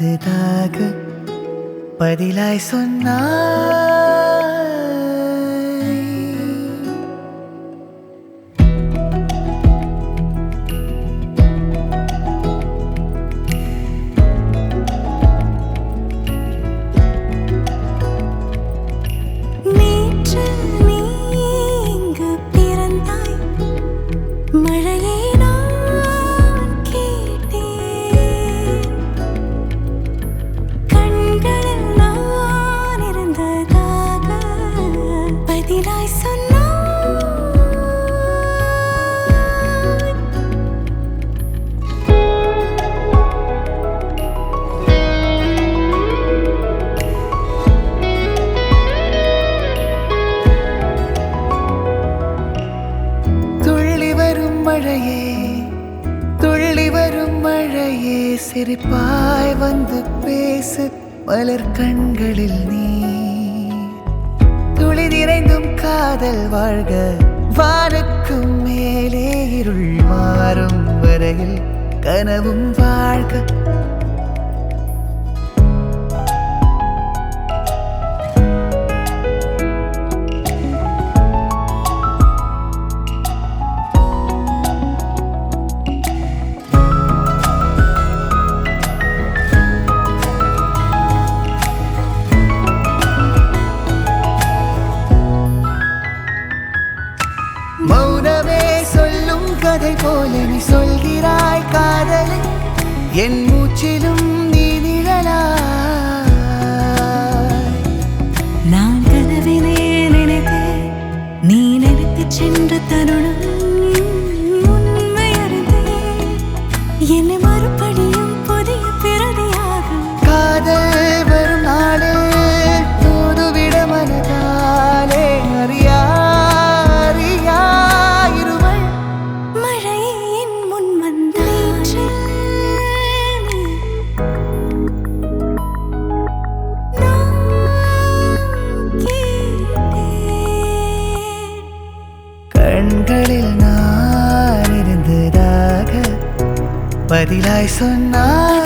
இருந்ததாக பதிலாய் சொன்னாய். நேற்று நீ இங்கு பிறந்தாய், மழையை நான் கேட்டேன். கண்களில் நான் இருந்ததாக பதிலாய் சொன்னாய். துள்ளி வரும் மழையே, துள்ளி வரும் மழையே, சிரிப்பாய் வந்து பேசு மலர் கண்களில் நீ. துளி நிறைந்தும் காதல் வாழ்க, வானுக்கும் மேலே இருள் மாறும் வரையில் கனவும் வாழ்க. மௌனமே சொல்லும் கதை போல நீ சொல்கிறாய் காதலை, என் மூச்சிலும் நீ நிழலாய். நான் கனவிலே நினைத்தேன், நீ நினைத்துச் சென்ற தருணம் உண்மை அறிந்தேன். என்னை மறுபடியும் புதிய பிரதியாகும் காதல் வரும் நாளே தூதுவிட மனதாலே அறியா அறியா இருவள். மழையே என் முன் வந்தாயிற்று. நான் கேட்டேன். கண்களில் நான் இருந்ததாக பதிலாய் சொன்னாய்.